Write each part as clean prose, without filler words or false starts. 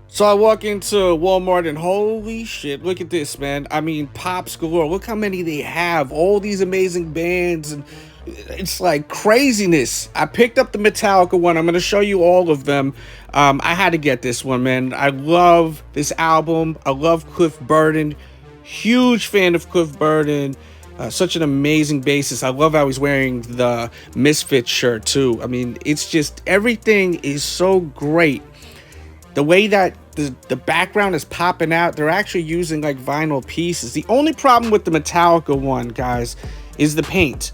So I walk into Walmart and holy shit, look at this, man. I mean, pops galore. Look how many they have. All these amazing bands, and it's like craziness. I picked up the Metallica one. I'm going to show you all of them. I had to get this one, man. I love this album. I love Cliff Burton. Huge fan of Cliff Burton. Such an amazing bassist. I love how he's wearing the Misfits shirt, too. I mean, it's just everything is so great. The way that the background is popping out, they're actually using like vinyl pieces. The only problem with the Metallica one, guys, is the paint.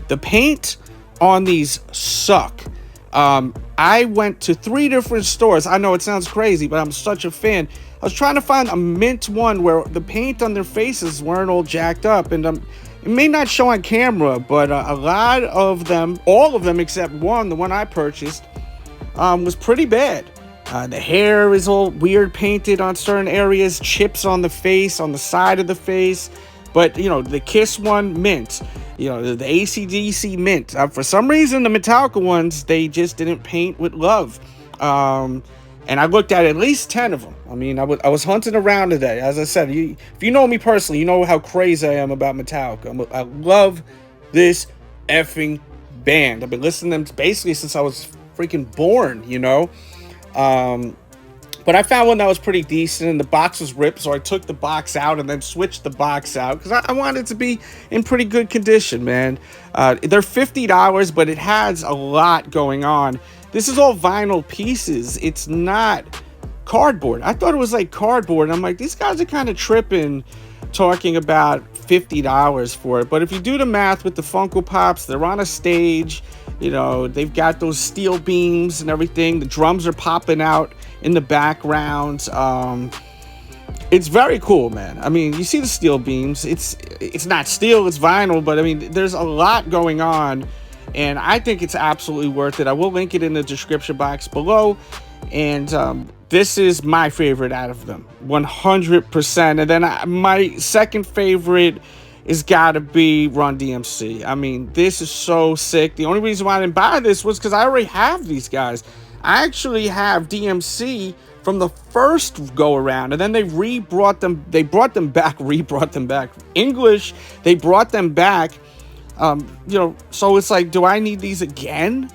The paint on these suck. I went to 3 different stores. I know it sounds crazy, but I'm such a fan. I was trying to find a mint one where the paint on their faces weren't all jacked up, and it may not show on camera, but a lot of them, all of them except one, the one I purchased, was pretty bad. The hair is all weird painted on certain areas, chips on the face, on the side of the face. But, you know, the Kiss one, mint. You know, the AC/DC, mint. For some reason, the Metallica ones, they just didn't paint with love. And I looked at least 10 of them. I mean, I was hunting around today. As I said, if you know me personally, you know how crazy I am about Metallica. I love this effing band. I've been listening to them basically since I was freaking born, you know. But I found one that was pretty decent, and the box was ripped, so I took the box out and then switched the box out because I wanted it to be in pretty good condition, man. They're $50, but it has a lot going on. This is all vinyl pieces. It's not cardboard. I thought it was like cardboard, and I'm like, these guys are kind of tripping talking about $50 for it. But if you do the math with the Funko Pops, they're on a stage. You know, they've got those steel beams and everything. The drums are popping out in the background. It's very cool, man. I mean, you see the steel beams. It's not steel, it's vinyl, but I mean, there's a lot going on, and I think it's absolutely worth it. I will link it in the description box below, and this is my favorite out of them, 100%. And then my second favorite is gotta be Run DMC. I mean, this is so sick. The only reason why I didn't buy this was because I already have these guys. I actually have DMC from the first go around, and then they brought them back English. They brought them back. You know, so it's like, do I need these again?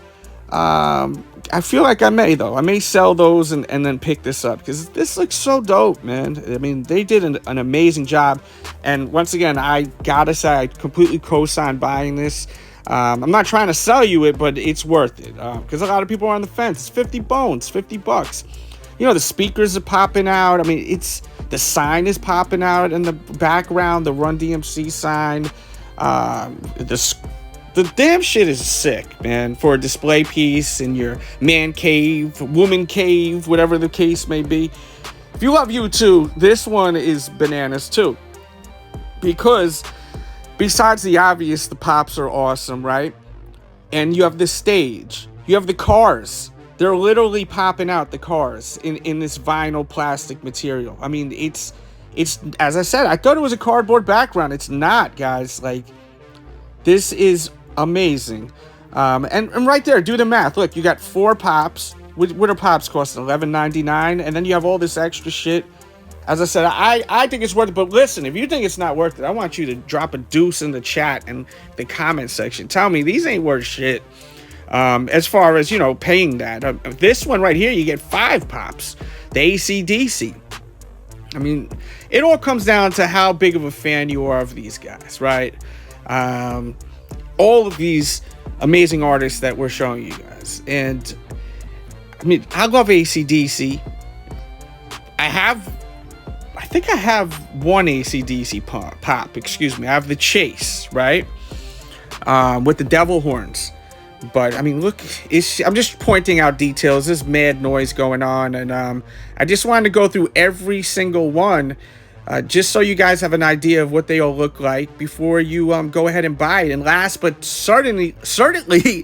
I feel like I may, though. I may sell those and then pick this up because this looks so dope, man. I mean, they did an amazing job. And once again, I gotta say, I completely co-sign buying this. I'm not trying to sell you it, but it's worth it because a lot of people are on the fence. It's 50 bones, $50. You know, the speakers are popping out. I mean, the sign is popping out in the background, the Run DMC sign. The damn shit is sick, man, for a display piece in your man cave, woman cave, whatever the case may be. If you love U2, this one is bananas too. Because besides the obvious, the pops are awesome, right? And you have the stage. You have the cars. They're literally popping out, the cars, in this vinyl plastic material. I mean, it's as I said, I thought it was a cardboard background. It's not, guys. Like, this is amazing. And right there, do the math. Look, you got 4 pops. What are pops costing? $11.99, and then you have all this extra shit. As I said, I think it's worth it. But listen, if you think it's not worth it, I want you to drop a deuce in the chat and the comment section. Tell me these ain't worth shit. As far as, you know, paying that. This one right here, you get 5 pops. The AC/DC. I mean, it all comes down to how big of a fan you are of these guys, right? All of these amazing artists that we're showing you guys. And I mean, I love AC/DC. I think I have one AC/DC pop, excuse me. I have the Chase, right? With the devil horns. But I mean, look, I'm just pointing out details. There's mad noise going on, and I just wanted to go through every single one, just so you guys have an idea of what they all look like before you go ahead and buy it. And last but certainly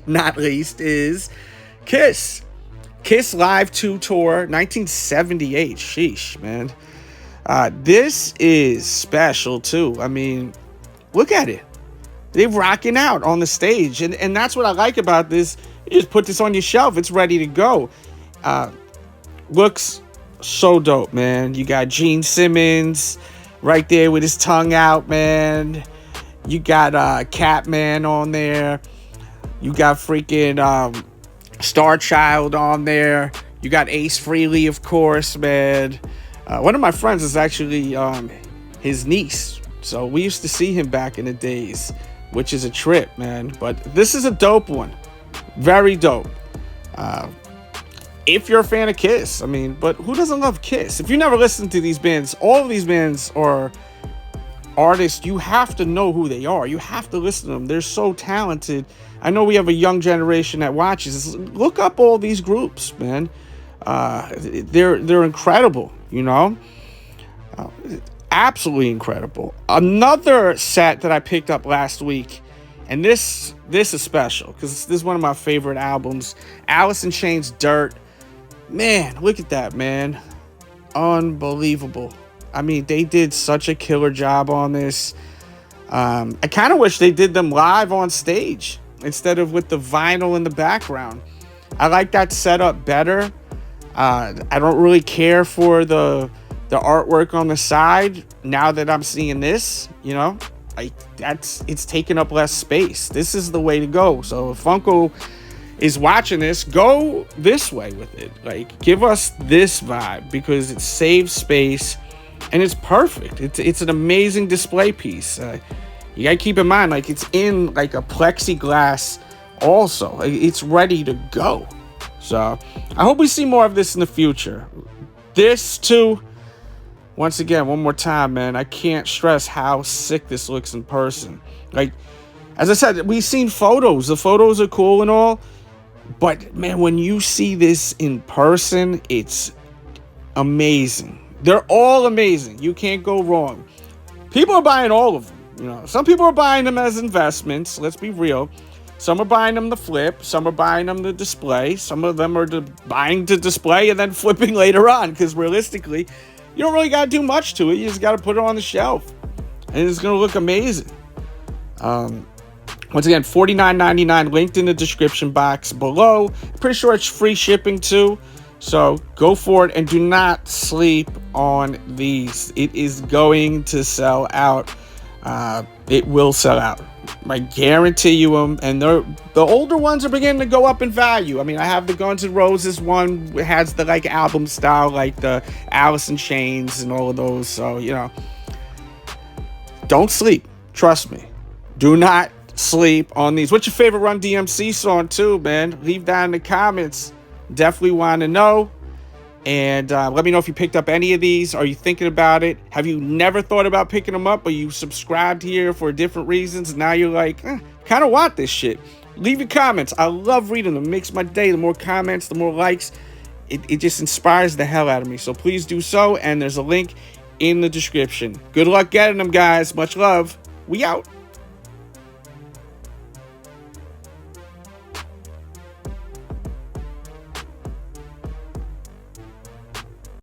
not least is Kiss. Kiss Live 2 Tour, 1978. Sheesh, man. This is special too. I mean, look at it. They're rocking out on the stage, and that's what I like about this. You just put this on your shelf; it's ready to go. Looks So dope, man. You got Gene Simmons right there with his tongue out, man. You got Catman on there. You got freaking Star Child on there. You got Ace Frehley, of course, man. One of my friends is actually his niece. So we used to see him back in the days, which is a trip, man. But this is a dope one. Very dope. If you're a fan of Kiss, I mean, but who doesn't love Kiss? If you never listened to these bands, all of these bands are artists, you have to know who they are. You have to listen to them. They're so talented. I know we have a young generation that watches. Look up all these groups, man. They're incredible, you know? Absolutely incredible. Another set that I picked up last week, and this is special because this is one of my favorite albums. Alice in Chains' Dirt. Man, look at that, man. Unbelievable. I mean, they did such a killer job on this. I kind of wish they did them live on stage instead of with the vinyl in the background. I like that setup better. I don't really care for the artwork on the side now that I'm seeing this, you know. It's taking up less space. This is the way to go. So if Funko is watching this, go this way with it. Like, give us this vibe because it saves space and it's perfect. It's an amazing display piece. You gotta keep in mind, like, it's in like a plexiglass also. It's ready to go. So I hope we see more of this in the future. This too, once again, one more time, man, I can't stress how sick this looks in person. Like, as I said, we've seen photos. The photos are cool and all, but man, when you see this in person, it's amazing. They're all amazing. You can't go wrong. People are buying all of them. You know, some people are buying them as investments. Let's be real. Some are buying them to flip. Some are buying them to display. Some of them are buying to display and then flipping later on. Because realistically, you don't really got to do much to it. You just got to put it on the shelf. And it's going to look amazing. Once again, $49.99 linked in the description box below. Pretty sure it's free shipping too. So go for it and do not sleep on these. It is going to sell out. It will sell out. I guarantee you them. And the older ones are beginning to go up in value. I mean, I have the Guns N' Roses one. It has the like album style, like the Alice in Chains and all of those. So, you know, don't sleep. Trust me. Do not sleep on these. What's your favorite Run DMC song too, man? Leave that in the comments. Definitely want to know. And let me know if you picked up any of these. Are you thinking about it? Have you never thought about picking them up? Or you subscribed here for different reasons? Now you're like, kind of want this shit. Leave your comments. I love reading them. It makes my day. The more comments, the more likes. It just inspires the hell out of me. So please do so. And there's a link in the description. Good luck getting them, guys. Much love. We out.